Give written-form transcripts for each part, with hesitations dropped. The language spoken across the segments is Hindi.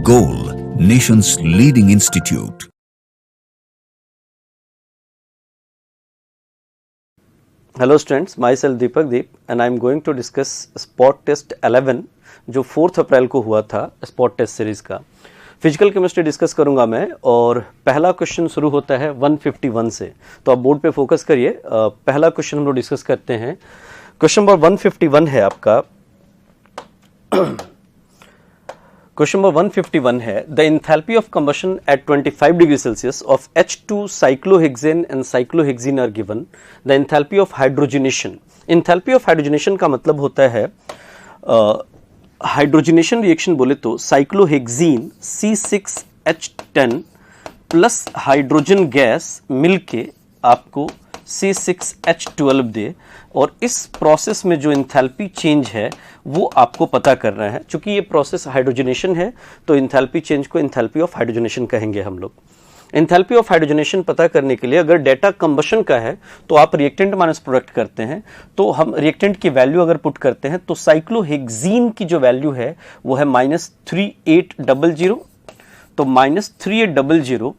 Goal, nation's leading institute. Hello students, myself Deepak Deep and I am going to discuss Spot Test 11 जो 4 अप्रैल को हुआ था स्पॉट टेस्ट सीरीज का। फिजिकल केमिस्ट्री डिस्कस करूंगा मैं और पहला क्वेश्चन शुरू होता है 151 से, तो आप बोर्ड पे फोकस करिए। पहला क्वेश्चन हम लोग डिस्कस करते हैं। क्वेश्चन नंबर 151 है आपका। क्वेश्चन नंबर 151 है the enthalpy of combustion at 25 degree Celsius of H2 cyclohexane and cyclohexene are given. The enthalpy of hydrogenation. Enthalpy of hydrogenation का मतलब होता है हाइड्रोजनेशन रिएक्शन बोले तो cyclohexene C6H10 plus hydrogen gas मिलके आपको C6H12 दे, और इस प्रोसेस में जो एंथैल्पी चेंज है वो आपको पता करना है। चूंकि ये प्रोसेस हाइड्रोजनेशन है तो एंथैल्पी चेंज को एंथैल्पी ऑफ हाइड्रोजनेशन कहेंगे हम लोग। एंथैल्पी ऑफ हाइड्रोजनेशन पता करने के लिए अगर डेटा कंबशन का है तो आप रिएक्टेंट माइनस प्रोडक्ट करते हैं, तो हम रिएक्टेंट की वैल्यू अगर पुट करते हैं तो साइक्लोहेक्सीन की जो वैल्यू है वो है -3800, तो -3800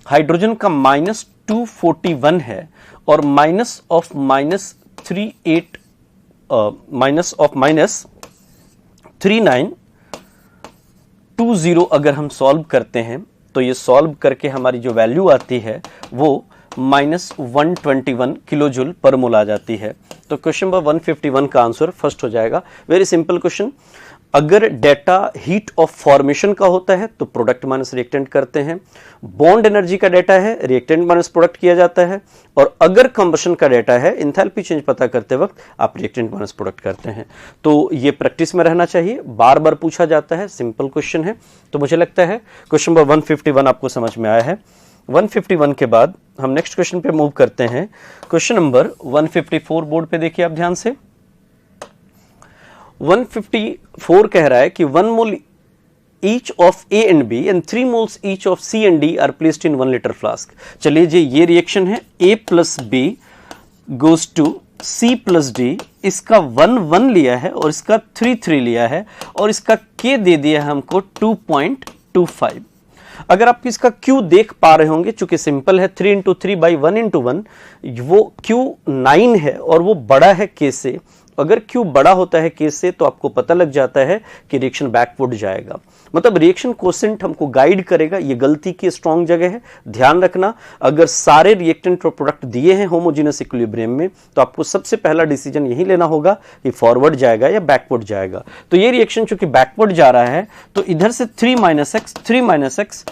हाइड्रोजन का -241 है, और माइनस ऑफ -3920 अगर हम सॉल्व करते हैं तो ये सॉल्व करके हमारी जो वैल्यू आती है वो -121 किलो जूल पर मोल आ जाती है। तो क्वेश्चन नंबर 151 का आंसर फर्स्ट हो जाएगा। Very simple question. अगर डेटा हीट ऑफ फॉर्मेशन का होता है तो प्रोडक्ट माइनस रिएक्टेंट करते हैं, बॉन्ड एनर्जी का डेटा है रिएक्टेंट माइनस प्रोडक्ट किया जाता है, और अगर कंबशन का डेटा है एंथैल्पी चेंज पता करते वक्त आप रिएक्टेंट माइनस प्रोडक्ट करते हैं। तो ये प्रैक्टिस में रहना चाहिए, बार बार पूछा जाता है, सिंपल क्वेश्चन है। तो मुझे लगता है क्वेश्चन नंबर 151 आपको समझ में आया है। 151 के बाद हम नेक्स्ट क्वेश्चन पे मूव करते हैं। क्वेश्चन नंबर 154 बोर्ड पे देखिए आप ध्यान से। 154 कह रहा है कि 1 मोल each of A and B and 3 moles each of C and D are placed in 1 liter flask। चलिए जी, ये रिएक्शन है A plus B goes to C plus D। इसका 1 लिया है और इसका 3 लिया है, और इसका K दे दिया है हमको 2.25। अगर आप इसका Q देख पा रहे होंगे, चूंकि सिंपल है 3 × 3 / 1 × 1, वो Q 9 है और वो बड़ा है K से। अगर Q बड़ा होता है K से तो आपको पता लग जाता है कि रिएक्शन बैकवर्ड जाएगा, मतलब रिएक्शन कोसेंट हमको गाइड करेगा। ये गलती की स्ट्रॉन्ग जगह है, ध्यान रखना। अगर सारे रिएक्टेंट और प्रोडक्ट दिए हैं होमोजेनस इक्विलिब्रियम में तो आपको सबसे पहला डिसीजन यही लेना होगा कि फॉरवर्ड जाएगा या बैकवर्ड जाएगा। तो ये रिएक्शन चूंकि बैकवर्ड जा रहा है तो इधर से 3 - x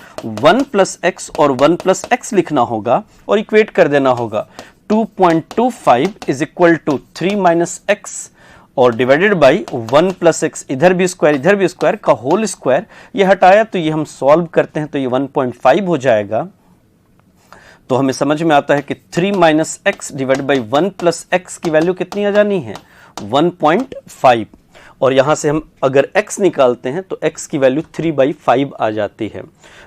1 + x और 1 + x लिखना होगा और इक्वेट कर देना होगा। 2.25 = 3 - x और डिवाइडेड बाई 1 + x, इधर भी स्क्वायर का होल स्क्वायर, ये हटाया तो ये हम सॉल्व करते हैं तो ये 1.5 हो जाएगा। तो हमें समझ में आता है कि 3 - x डिवाइडेड बाई 1 + x की वैल्यू कितनी आ जानी है, 1.5, और यहां से हम अगर x निकालते हैं तो x की वैल्यू 3/5 आ जाती है।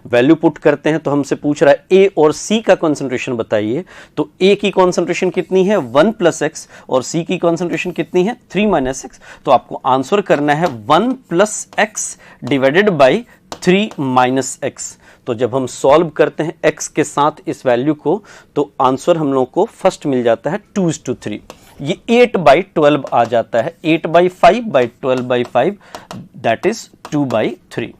वैल्यू पुट करते हैं तो हमसे पूछ रहा है A और C का कंसंट्रेशन बताइए। तो A की कंसंट्रेशन कितनी है 1 + x और C की कंसंट्रेशन कितनी है 3 - x। तो आपको आंसर करना है 1 + x डिवाइडेड बाई 3 - x। तो जब हम सॉल्व करते हैं x के साथ इस वैल्यू को तो आंसर हम लोग को फर्स्ट मिल जाता है 2:3। ये 8/12 आ जाता है, 8/5/12/5 दैट इज 2/3।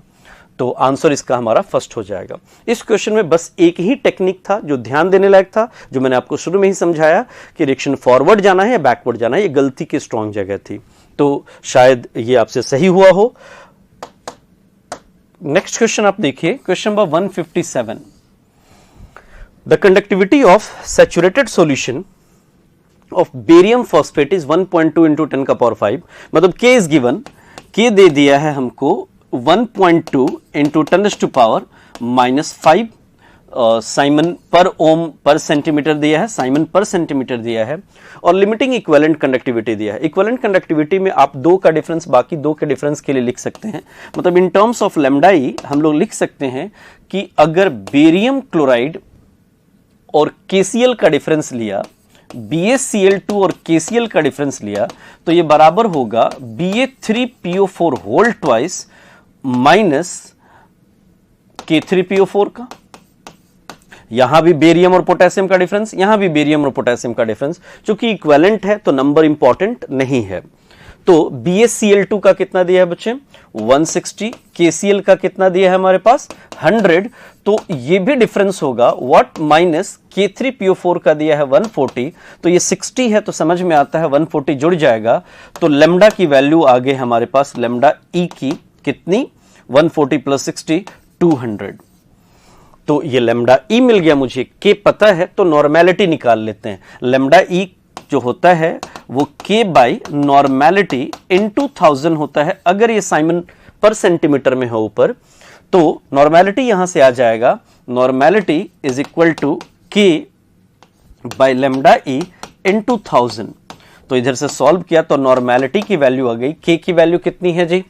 तो आंसर इसका हमारा फर्स्ट हो जाएगा। इस क्वेश्चन में बस एक ही टेक्निक था जो ध्यान देने लायक था, जो मैंने आपको शुरू में ही समझाया कि रिएक्शन फॉरवर्ड जाना है या बैकवर्ड जाना है, ये गलती की स्ट्रॉन्ग जगह थी। तो शायद ये आपसे सही हुआ हो। नेक्स्ट क्वेश्चन आप देखिए, question number 157। The conductivity of saturated solution of barium phosphate is 1.2 × 10⁵, मतलब K इज गिवन, K दे दिया है हमको 1.2 × 10⁻⁻5 साइमन पर ओम पर सेंटीमीटर दिया है, साइमन पर सेंटीमीटर दिया है, और लिमिटिंग इक्विवेलेंट कंडक्टिविटी दिया है। इक्विवेलेंट कंडक्टिविटी में आप 2 का डिफरेंस बाकी 2 के डिफरेंस के लिए लिख सकते हैं, मतलब इन टर्म्स ऑफ लैम्डा ई हम लोग लिख सकते हैं कि अगर बेरियम क्लोराइड और KCl का डिफरेंस लिया, BaCl2 और KCl का डिफरेंस लिया, तो ये बराबर होगा Ba3PO4 whole twice minus K3PO4 का, यहां भी बेरियम और पोटेशियम का डिफरेंस, यहां भी बेरियम और पोटेशियम का डिफरेंस, चूंकि इक्विवेलेंट है तो नंबर इंपॉर्टेंट नहीं है। तो BaCl2 का कितना दिया है बच्चे 160, KCl का कितना दिया है हमारे पास 100, तो ये भी डिफरेंस होगा व्हाट माइनस K3PO4 का दिया है 140, तो ये 60 है तो समझ में आता है 140 जुड़ जाएगा, तो लेमडा की वैल्यू आ गई हमारे पास लेमडा ई की कितनी 140 प्लस 60 200। तो ये लेमडा ई मिल गया मुझे, के पता है तो नॉर्मेलिटी निकाल लेते हैं। लेमडा ई जो होता है वो के बाई नॉर्मेलिटी इनटू 1000 होता है, अगर ये साइमन पर सेंटीमीटर में हो ऊपर, तो नॉर्मेलिटी यहां से आ जाएगा, नॉर्मेलिटी इज इक्वल टू के बाई लेमडा ई इनटू 1000। तो इधर से सॉल्व किया तो नॉर्मेलिटी की वैल्यू आ गई, के की वैल्यू कितनी है जी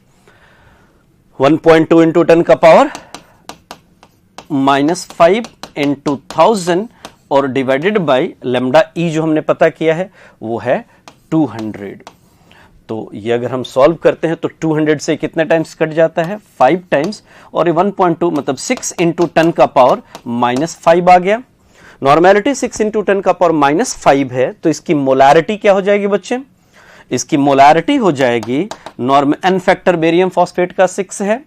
1.2 इंटू 10 का पावर -5 इंटू 1000 और डिवाइडेड बाई लेमडा ई जो हमने पता किया है वो है 200। तो ये अगर हम सॉल्व करते हैं तो 200 से कितने टाइम्स कट जाता है 5 टाइम्स, और ये 1.2 मतलब 6 इंटू 10 का पावर -5 आ गया। नॉर्मेलिटी 6 इंटू 10 का पावर -5 है, तो इसकी मोलारिटी क्या हो जाएगी बच्चे, इसकी मोलारिटी हो जाएगी norm N factor barium phosphate का 6 है,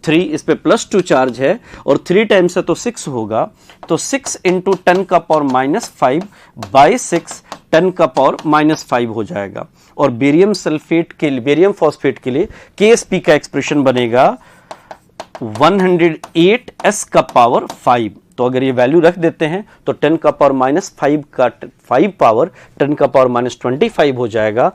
3 इस पे +2 चार्ज है और 3 टाइम्स है तो 6 होगा, तो 6 इंटू 10 का पावर -5 बाई 6 10 का पावर -5 हो जाएगा। और बेरियम सल्फेट के लिए, बेरियम फॉस्फेट के लिए KSP का एक्सप्रेशन बनेगा 108s का पावर 5। तो अगर ये वैल्यू रख देते हैं तो 10 का पावर -5 का 5 पावर 10 का पावर -25 हो जाएगा,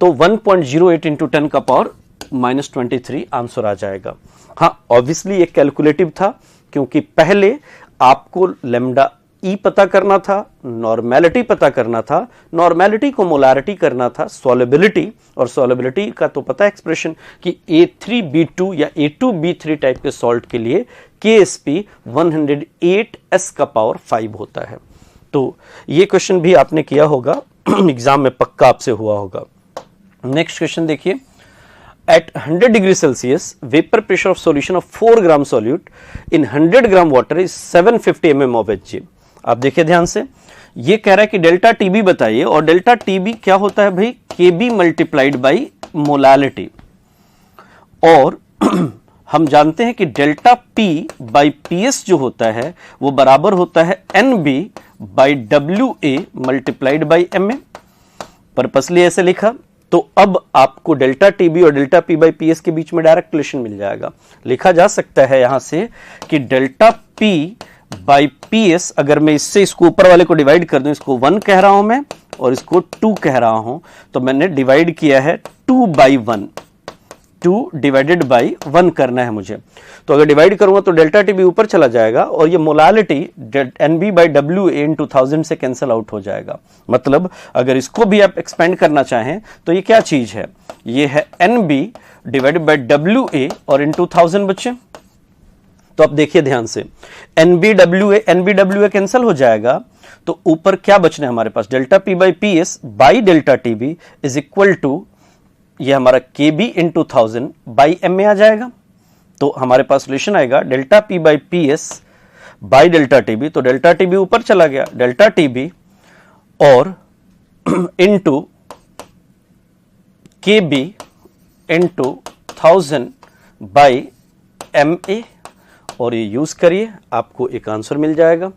तो 1.08 इंटू 10 का पावर -23 आंसर आ जाएगा। हाँ, ऑब्वियसली ये कैलकुलेटिव था, क्योंकि पहले आपको लेमडा ई पता करना था, नॉर्मेलिटी पता करना था, नॉर्मेलिटी को मोलारिटी करना था, सॉल्युबिलिटी, और सॉल्युबिलिटी का तो पता है एक्सप्रेशन कि A3B2 या A2B3 टाइप के सॉल्ट के लिए KSP 108s का पावर 5 होता है। तो ये क्वेश्चन भी आपने किया होगा एग्जाम में, पक्का आपसे हुआ होगा। नेक्स्ट क्वेश्चन देखिए, at 100 degree Celsius, vapor pressure of solution of 4 gram solute in 100 gram water is 750 mm of Hg। आप देखिए ध्यान से, ये कह रहा है कि डेल्टा टीबी बताइए, और डेल्टा टीबी क्या होता है भाई, केबी मल्टीप्लाइड बाई मोलालिटी, और हम जानते हैं कि डेल्टा पी बाई पीएस जो होता है वो बराबर होता है NB by W A multiplied by M A, purposely ऐसे लिखा। तो अब आपको डेल्टा टीबी और delta P by P S के बीच में डायरेक्ट रिलेशन मिल जाएगा। लिखा जा सकता है यहां से कि delta P by P S, अगर मैं इससे इसको ऊपर वाले को डिवाइड कर दूं, इसको 1 कह रहा हूं मैं और इसको 2 कह रहा हूं, तो मैंने डिवाइड किया है 2 बाई 1, 2 डिवाइडेड बाई 1 करना है मुझे। तो अगर डिवाइड करूंगा तो डेल्टा टीबी ऊपर चला जाएगा और ये molality NB by W A into 1000 से कैंसिल आउट हो जाएगा। मतलब अगर इसको भी आप एक्सपेंड करना चाहें तो ये क्या चीज है, ये है NB divided by W A और इंटू 1000 बच्चे। तो अब देखिए ध्यान से, एनबी डब्ल्यू ए कैंसिल हो जाएगा, तो ऊपर क्या बचना है हमारे पास, delta P by P S by delta TB is equal to, ये हमारा के बी इंटू 1000 बाई एम में आ जाएगा। तो हमारे पास रिलेशन आएगा delta P by P S by delta TB, तो डेल्टा टीबी ऊपर चला गया, डेल्टा टीबी और into K B into 1000 by M A, और ये यूज करिए, आपको एक आंसर मिल जाएगा।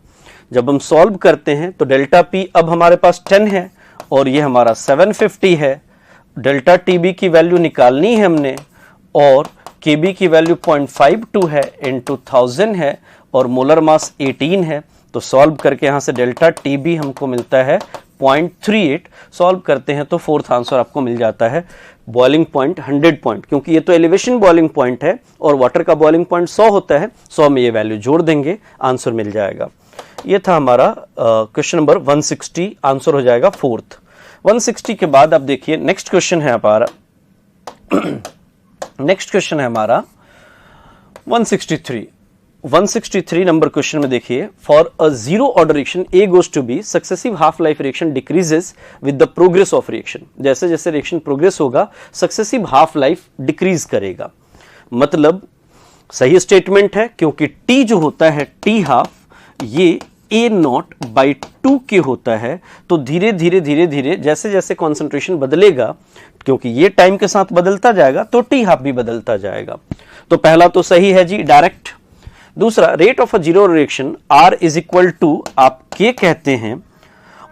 जब हम सॉल्व करते हैं तो डेल्टा पी अब हमारे पास 10 है और ये हमारा 750 है, डेल्टा टीबी की वैल्यू निकालनी है हमने, और केबी की वैल्यू 0.52 है इंटू 1000 है और मोलर मास 18 है। तो सॉल्व करके यहां से डेल्टा टीबी हमको मिलता है 0.38, सॉल्व करते हैं तो फोर्थ आंसर आपको मिल जाता है बॉइलिंग पॉइंट 100 पॉइंट, क्योंकि ये तो एलिवेशन बॉइलिंग पॉइंट है और वाटर का बॉइलिंग पॉइंट 100 होता है, 100 में ये वैल्यू जोड़ देंगे, आंसर मिल जाएगा। ये था हमारा क्वेश्चन नंबर 160, आंसर हो जाएगा फोर्थ। 160 के बाद आप देखिए नेक्स्ट क्वेश्चन है हमारा नेक्स्ट क्वेश्चन है हमारा 163 नंबर क्वेश्चन में देखिए, for a zero order reaction A goes to B, successive half life reaction decreases with the progress of reaction. जैसे जैसे रिएक्शन प्रोग्रेस होगा सक्सेसिव हाफ लाइफ डिक्रीज करेगा। मतलब सही स्टेटमेंट है, क्योंकि टी जो होता है टी हाफ ये ए नॉट बाई 2 के होता है। तो धीरे धीरे धीरे धीरे जैसे जैसे कॉन्सेंट्रेशन बदलेगा, क्योंकि ये टाइम के साथ बदलता जाएगा, तो टी हाफ भी बदलता जाएगा। तो पहला तो सही है जी, डायरेक्ट। दूसरा, rate of a zero reaction R is equal to आप के कहते हैं,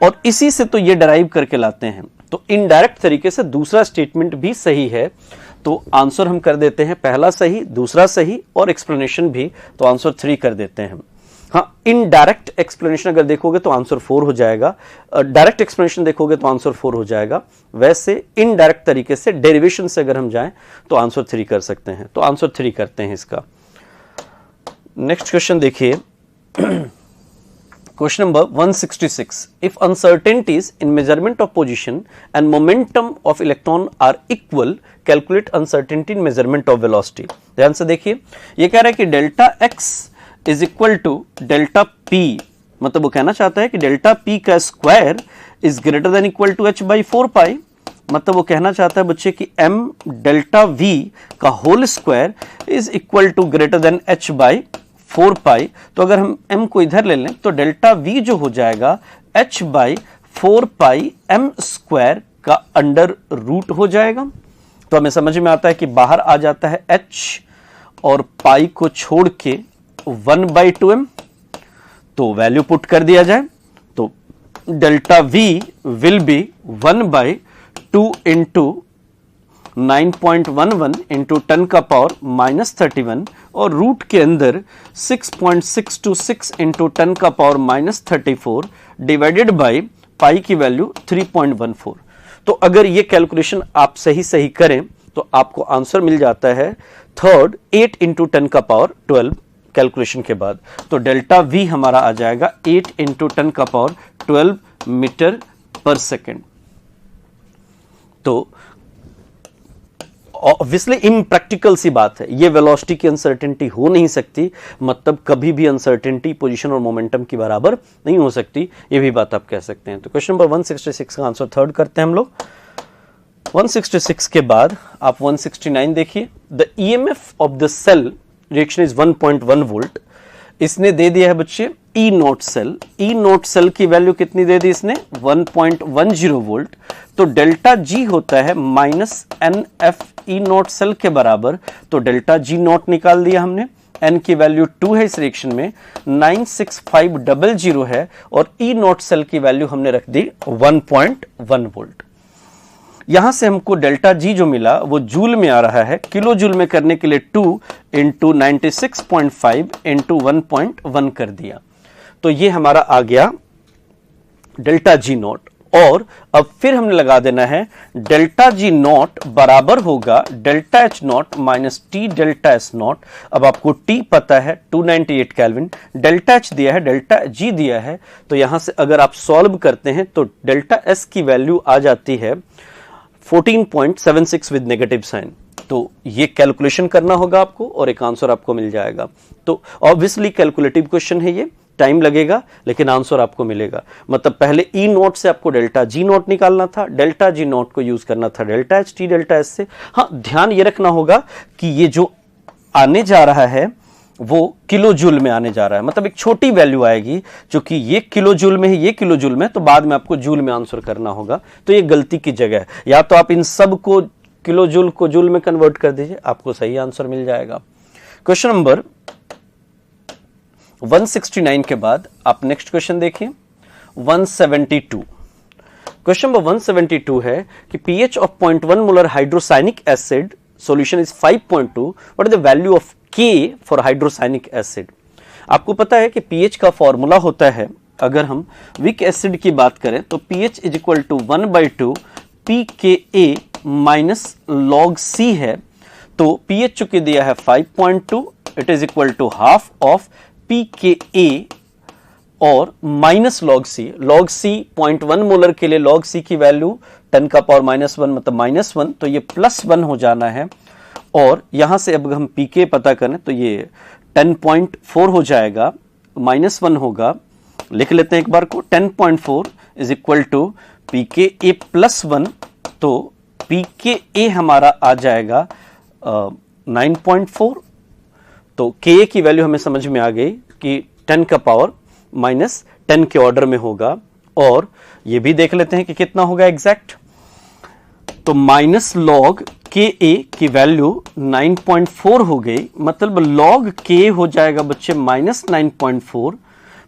और इसी से तो ये डराइव करके लाते हैं। तो इनडायरेक्ट तरीके से दूसरा स्टेटमेंट भी सही है। तो आंसर हम कर देते हैं पहला सही, दूसरा सही और एक्सप्लेनेशन भी, तो आंसर 3 कर देते हैं। हाँ, इनडायरेक्ट एक्सप्लेनेशन अगर देखोगे तो आंसर 4 हो जाएगा, डायरेक्ट एक्सप्लेनेशन देखोगे तो आंसर 4 हो जाएगा। वैसे इनडायरेक्ट तरीके से डेरिवेशन से अगर हम जाएं तो आंसर 3 कर सकते हैं। तो आंसर 3 करते हैं इसका। नेक्स्ट क्वेश्चन देखिए, question number 166, if uncertainties in measurement of position and momentum of electron are equal, calculate uncertainty in measurement of velocity। ध्यान से देखिए, ये कह रहा है कि delta x is equal to delta p, मतलब वो कहना चाहता है कि डेल्टा p का square is greater than equal to h by 4 pi. मतलब वो कहना चाहता है बच्चे कि m डेल्टा v का whole square is equal to greater than h by 4 pi. तो अगर हम m को इधर ले लें तो डेल्टा v जो हो जाएगा h by 4 pi m square का अंडर रूट हो जाएगा। तो हमें समझ में आता है कि बाहर आ जाता है h और पाई को छोड़ के 1/2m। तो वैल्यू पुट कर दिया जाए तो delta v will be 1/2 into 9.11 into 10 का पावर -31 और रूट के अंदर 6.626 इंटू 10 का पावर -34 डिवाइडेड बाई पाई की वैल्यू 3.14। तो अगर ये कैलकुलेशन आप सही सही करें तो आपको आंसर मिल जाता है थर्ड 8 इंटू 10 का पावर 12 कैलकुलेशन के बाद। तो डेल्टा v हमारा आ जाएगा 8 इंटू 10 का पावर 12 मीटर पर सेकेंड। तो ऑब्वियसली इम्प्रैक्टिकल सी बात है, ये वेलोसिटी की अनसर्टेनिटी हो नहीं सकती, मतलब कभी भी अनसर्टेनिटी पोजीशन और मोमेंटम की बराबर नहीं हो सकती, ये भी बात आप कह सकते हैं। तो क्वेश्चन नंबर 166 का आंसर थर्ड करते हैं हम लोग। 166 के बाद आप 169 देखिए, the EMF of the cell reaction is 1.1 volt. इसने दे दिया है बच्चे E naught cell, E naught cell की वैल्यू कितनी दे दी इसने 1.10 वोल्ट। तो डेल्टा जी होता है -NF ई नोट सेल के बराबर। तो डेल्टा जी नोट निकाल दिया हमने, n की वैल्यू 2 है इस रिएक्शन में, 96500 है और ई नोट सेल की वैल्यू हमने रख दी 1.1 वोल्ट। यहां से हमको डेल्टा जी जो मिला वो जूल में आ रहा है, किलो जूल में करने के लिए 2 इंटू 96.5 इंटू 1.1 कर दिया। तो ये हमारा आ गया डेल्टा जी नॉट। और अब फिर हमने लगा देना है डेल्टा जी नॉट बराबर होगा delta H not minus T delta S not. अब आपको टी पता है 298 केल्विन, डेल्टा एच दिया है, डेल्टा जी दिया है। तो यहां से अगर आप सॉल्व करते हैं तो डेल्टा एस की वैल्यू आ जाती है 14.76 विद नेगेटिव साइन। तो ये कैलकुलेशन करना होगा आपको और एक आंसर आपको मिल जाएगा। तो ऑब्वियसली कैलकुलेटिव क्वेश्चन है ये, टाइम लगेगा लेकिन आंसर आपको मिलेगा। मतलब पहले ई नोट से आपको डेल्टा जी नोट निकालना था, डेल्टा जी नोट को यूज करना था delta H T delta S से। हाँ, ध्यान ये रखना होगा कि ये जो आने जा रहा है वो किलो जूल में आने जा रहा है, मतलब एक छोटी वैल्यू आएगी, क्योंकि ये किलो जूल में है, ये किलो जूल में, तो बाद में आपको जूल में आंसर करना होगा। तो ये गलती की जगह है, या तो आप इन सब को किलो जूल को जूल में कन्वर्ट कर दीजिए, आपको सही आंसर मिल जाएगा। क्वेश्चन नंबर 169 के बाद आप नेक्स्ट क्वेश्चन देखिए 172। क्वेश्चन नंबर 172 है कि pH of 0.1 molar hydrocyanic acid solution is 5.2, what is the value of K for hydrocyanic acid. आपको पता है कि pH का फॉर्मूला होता है, अगर हम वीक एसिड की बात करें तो pH is equal to 1/2 pKa minus log C है। तो pH चुके दिया है 5.2, it is equal to half of pKa और minus log C। log C 0.1 molar के लिए log C की वैल्यू 10 का पावर -1 मतलब -1, तो ये +1 हो जाना है। और यहां से अब हम pK पता करें तो ये 10.4 हो जाएगा, -1 होगा, लिख लेते हैं एक बार को, 10.4 इज इक्वल टू pKa +1। तो pKa हमारा आ जाएगा 9.4। तो Ka की वैल्यू हमें समझ में आ गई कि 10 का पावर माइनस 10 के ऑर्डर में होगा, और ये भी देख लेते हैं कि कितना होगा एग्जैक्ट। तो माइनस लॉग Ka की वैल्यू 9.4 हो गई, मतलब लॉग K हो जाएगा बच्चे माइनस 9.4,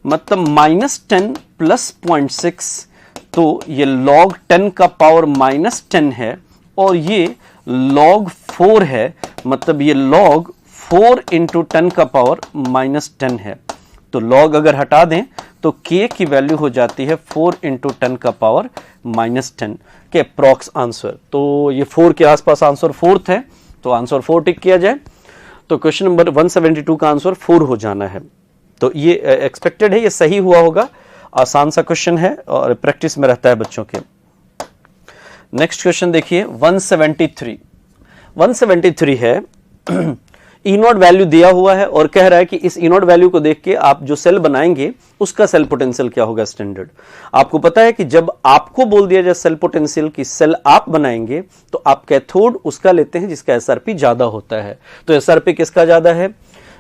मतलब माइनस 10 प्लस 0.6, तो ये लॉग 10 का पावर माइनस 10 है, और ये लॉग 4 है, मतलब ये लॉग 4 इंटू 10 का पावर माइनस 10 है। तो लॉग अगर हटा दें तो K की वैल्यू हो जाती है 4 इंटू 10 का पावर माइनस 10 के अप्रॉक्स आंसर। तो ये 4 के आसपास आंसर 4 है, तो आंसर 4 टिक किया जाए, तो क्वेश्चन नंबर 172 का आंसर 4 हो जाना है। तो ये एक्सपेक्टेड है, ये सही हुआ होगा, आसान सा क्वेश्चन है और प्रैक्टिस में रहता है बच्चों के। नेक्स्ट क्वेश्चन देखिए 173 है ई नॉट वैल्यू दिया हुआ है और कह रहा है कि इस ई नॉट वैल्यू को देख के आप जो सेल बनाएंगे उसका सेल पोटेंशियल क्या होगा स्टैंडर्ड। आपको पता है कि जब आपको बोल दिया जाए सेल पोटेंशियल की सेल आप बनाएंगे तो आप कैथोड उसका लेते हैं जिसका एसआरपी ज्यादा होता है। तो एसआरपी किसका ज्यादा है,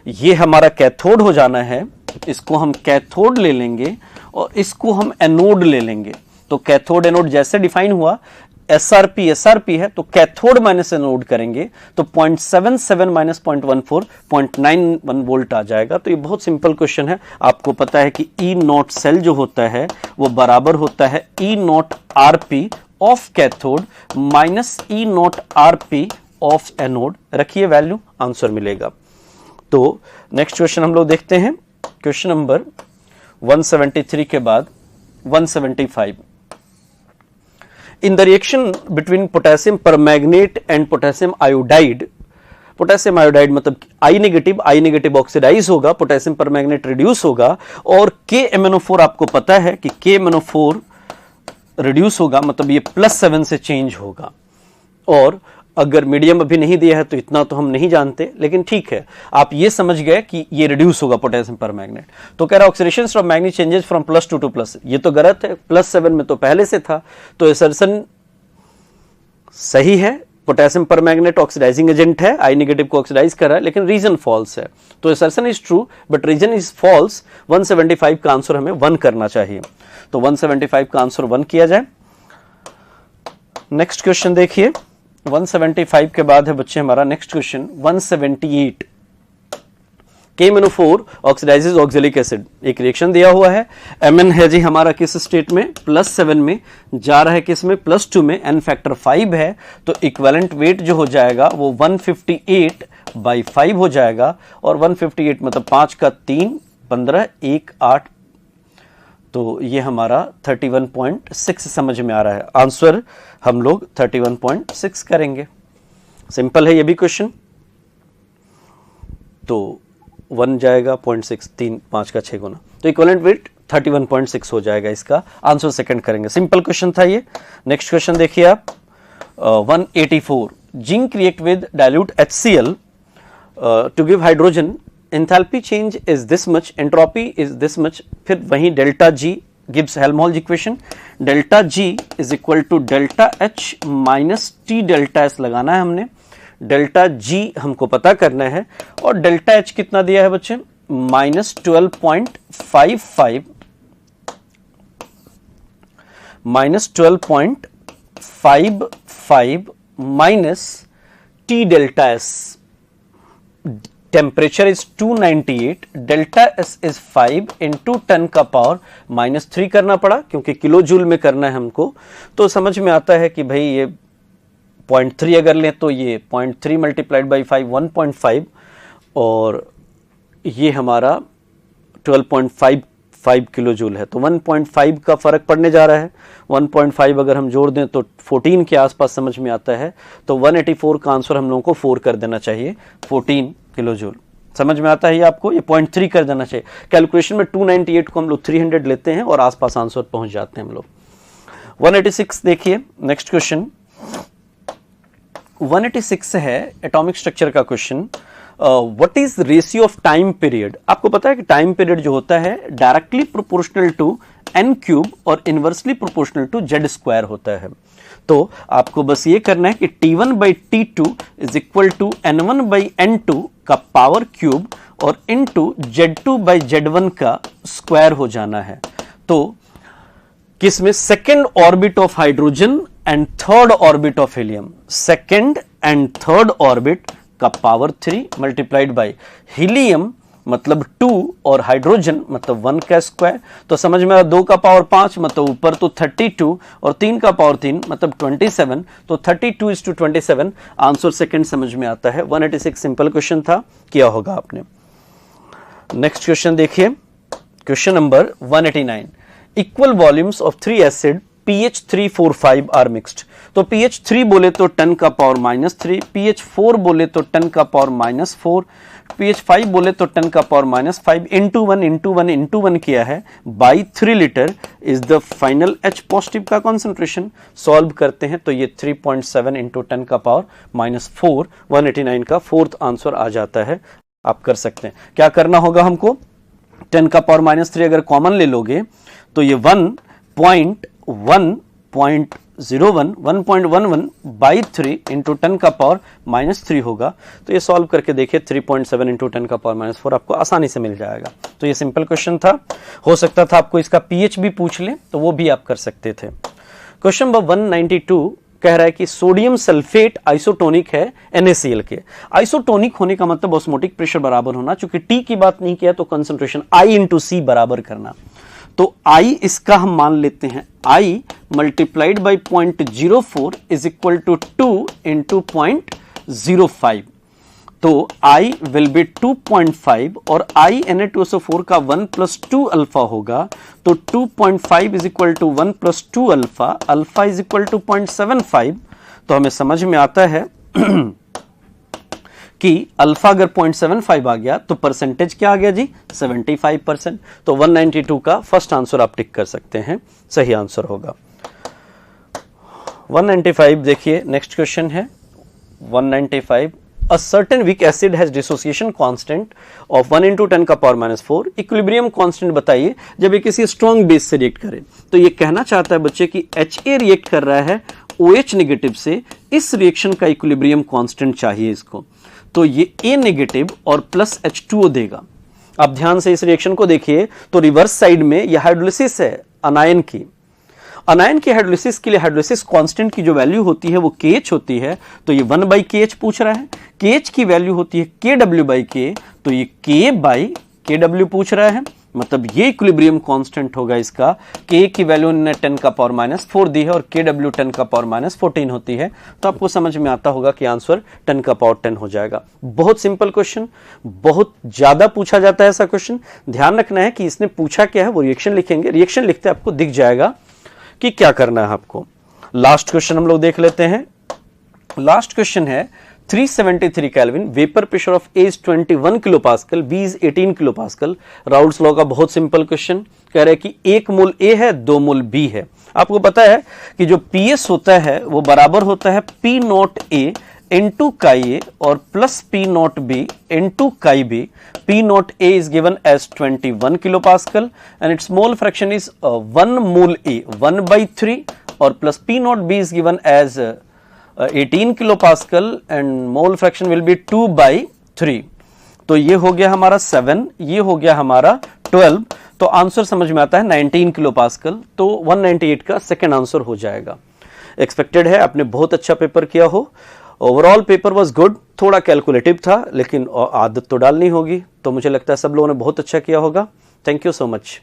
ये हमारा कैथोड हो जाना है, इसको हम कैथोड ले लेंगे और इसको हम एनोड ले लेंगे। तो कैथोड एनोड जैसे डिफाइन हुआ, एसआरपी है तो कैथोड माइनस एनोड करेंगे तो 0.77 माइनस 0.14 0.91 वोल्ट आ जाएगा। तो ये बहुत सिंपल क्वेश्चन है। आपको पता है कि ई नॉट सेल जो होता है वो बराबर होता है E nought RP of cathode minus E nought RP of anode. रखिए वैल्यू, आंसर मिलेगा। तो नेक्स्ट क्वेश्चन हम लोग देखते हैं, क्वेश्चन नंबर 173 के बाद 175। In the reaction between potassium permanganate and potassium iodide मतलब I नेगेटिव ऑक्सीडाइज होगा, पोटेशियम परमैंगनेट रिड्यूस होगा, और KMnO4 आपको पता है कि KMnO4 रिड्यूस होगा, मतलब ये +7 से चेंज होगा। और अगर मीडियम अभी नहीं दिया है तो इतना तो हम नहीं जानते, लेकिन ठीक है, आप ये समझ गए कि ये रिड्यूस होगा पोटेशियम परमैंगनेट। तो कह रहा है oxidation of manganese changes from +2 to +, ये तो गलत है, +7 में तो पहले से था, तो असर्शन सही है। पोटेशियम परमैंगनेट ऑक्सीडाइजिंग एजेंट है, आई नेगेटिव को ऑक्सीडाइज कर रहा है, लेकिन रीजन फॉल्स है। तो assertion is true but reason is false. 175 का आंसर हमें 1 करना चाहिए, तो 175 का आंसर 1 किया जाए। नेक्स्ट क्वेश्चन देखिए, 175 के बाद है बच्चे हमारा next question 178। KMnO4 oxidises oxalic acid, एक रिएक्शन दिया हुआ है, Mn है जी हमारा किस स्टेट में, +7 में, जा रहा है किस में, +2 में, N फैक्टर 5 है, तो इक्विवेलेंट वेट जो हो जाएगा वो 158/5 हो जाएगा, और 158 मतलब 5 का 3 15 1 8, तो ये हमारा 31.6 समझ में आ रहा है। आंसर हम लोग 31.6 करेंगे। सिंपल है ये भी क्वेश्चन। तो 1 जाएगा 0.6, 3 5 का 6 गुना, तो इक्विवेलेंट वेट 31.6 हो जाएगा। इसका आंसर सेकंड करेंगे। सिंपल क्वेश्चन था ये। नेक्स्ट क्वेश्चन देखिए आप 184। Zinc react with dilute HCl to give hydrogen, enthalpy change is this much, entropy is this much, फिर वहीं delta G Gibbs Helmholtz equation, delta G is equal to delta H minus T delta S लगाना है हमने, डेल्टा G हमको पता करना है, और डेल्टा H कितना दिया है बच्चे, -12.55 minus T delta S, temperature is 298, delta S is 5 into 10 का पावर -3 करना पड़ा क्योंकि किलो जूल में करना है हमको। तो समझ में आता है कि भाई ये 0.3 अगर लें तो ये 0.3 मल्टीप्लाइड बाई 5 1.5, और ये हमारा 12.55 किलो जूल है, तो 1.5 का फर्क पड़ने जा रहा है। 1.5 अगर हम जोड़ दें तो 14 के आसपास समझ में आता है, तो 184 का आंसर हम लोगों को 4 कर देना चाहिए, 14 किलो जूल। समझ में आता है ये आपको, ये 0.3 कर देना चाहिए। कैलकुलेशन में 298 को हम लोग 300 लेते हैं और आसपास आंसर पहुंच जाते हैं हम लोग। 186 देखिए नेक्स्ट क्वेश्चन, 186 है एटॉमिक स्ट्रक्चर का question. What is ratio of time period. आपको पता है कि टाइम पीरियड जो होता है डायरेक्टली प्रोपोर्शनल टू n³ और इनवर्सली प्रोपोर्शनल टू z² होता है। तो आपको बस ये करना है कि T1/T2 is equal to N1/N2 का पावर क्यूब और इनटू Z2/Z1 का स्क्वायर हो जाना है। तो किसमें? Second orbit of hydrogen and third orbit of helium, second and third orbit का पावर 3 मल्टीप्लाइड बाय हीलियम मतलब 2 और हाइड्रोजन मतलब 1 का स्क्वायर। तो समझ में आया, 2 का पावर 5 मतलब ऊपर तो 32 और 3 का पावर 3 मतलब 27। तो 32:27 आंसर सेकंड समझ में आता है। 186 सिंपल क्वेश्चन था, किया होगा आपने। नेक्स्ट क्वेश्चन देखिए, question number 189। Equal volumes of 3 acid pH 3, 4, 5 are mixed. तो pH 3 बोले तो 10 का पावर -3, pH 4 बोले तो 10 का पावर -4, pH 5 बोले तो 10 का पावर -5 इंटू 1 किया है by 3 litre is the final H positive का कॉन्सेंट्रेशन। सॉल्व करते हैं तो ये 3.7 इंटू 10 का पावर -4, 189 का फोर्थ आंसर आ जाता है। आप कर सकते हैं। क्या करना होगा हमको? 10 का पावर -3 अगर कॉमन ले लोगे तो ये 1.11 बाई 3 इंटू 10 का पावर -3 होगा। तो ये सॉल्व करके देखिए 3.7 इंटू 10 का पावर -4 आपको आसानी से मिल जाएगा। तो ये सिंपल क्वेश्चन था। हो सकता था आपको इसका pH भी पूछ ले तो वो भी आप कर सकते थे। क्वेश्चन नंबर 192 कह रहा है कि सोडियम सल्फेट आइसोटोनिक है NaCl के। आइसोटोनिक होने का मतलब ऑस्मोटिक प्रेशर बराबर होना, चूंकि T की बात नहीं किया तो कंसंट्रेशन I इंटू C बराबर करना। तो I इसका हम मान लेते हैं I multiplied by 0.04 is equal to 2 into 0.05। तो I विल बी 2.5 और I Na2SO4 का 1 + 2 अल्फा होगा। तो 2.5 is equal to 1 + 2 alpha, alpha is equal to 0.75। तो हमें समझ में आता है कि अल्फा अगर 0.75 आ गया तो परसेंटेज क्या आ गया जी? 75%। तो 192 का फर्स्ट आंसर आप टिक कर सकते हैं, सही आंसर होगा। 195 देखिए, नेक्स्ट क्वेश्चन है 195। A certain weak acid has dissociation constant of 1 into 10 का पावर -4। इक्विलिब्रियम कांस्टेंट बताइए जब ये किसी स्ट्रॉन्ग बेस से रिएक्ट करे। तो ये कहना चाहता है बच्चे कि Ha रिएक्ट कर रहा है OH नेगेटिव से, इस रिएक्शन का इक्विलिब्रियम कांस्टेंट चाहिए इसको। तो ये A नेगेटिव और प्लस H2O देगा। आप ध्यान से इस रिएक्शन को देखिए तो रिवर्स साइड में यह हाइड्रोलिसिस है अनायन की। अनायन के हाइड्रोलिसिस के लिए हाइड्रोलिसिस कांस्टेंट की जो वैल्यू होती है वो KH होती है। तो ये 1/KH पूछ रहा है। KH की वैल्यू होती है KW/K, तो ये K/KW पूछ रहा है। मतलब ये इक्विलिब्रियम कांस्टेंट होगा इसका। K की वैल्यू ने 10 का पावर -4 दी है और KW 10 का पावर -14 होती है। तो आपको समझ में आता होगा कि आंसर 10 का पावर 10 हो जाएगा। बहुत सिंपल क्वेश्चन, बहुत ज्यादा पूछा जाता है ऐसा क्वेश्चन। ध्यान रखना है कि इसने पूछा क्या है, वो रिएक्शन लिखेंगे। रिएक्शन लिखते आपको दिख जाएगा कि क्या करना है आपको। लास्ट क्वेश्चन हम लोग देख लेते हैं। लास्ट क्वेश्चन है 373 kelvin, vapour pressure of A is 21 kilo pascal, B is 18 kilo pascal. Raoult's law का बहुत सिंपल क्वेश्चन कह रहे हैं कि 1 मोल A है, 2 मोल B है। आपको पता है कि जो PS होता है वो बराबर होता है P0A into chi A और plus P0B into chi B। P0A is given as 21 kilopascal and its mole fraction is 1 mole A 1/3 और plus P0B is given as 18 kilopascal and mole fraction will be 2/3। तो ये हो गया हमारा 7, ये हो गया हमारा 12। तो आंसर समझ में आता है 19 kilopascal। तो 198 का सेकेंड आंसर हो जाएगा। एक्सपेक्टेड है आपने बहुत अच्छा पेपर किया हो। ओवरऑल पेपर वाज गुड, थोड़ा कैलकुलेटिव था लेकिन आदत तो डालनी होगी। तो मुझे लगता है सब लोगों ने बहुत अच्छा किया होगा। Thank you so much.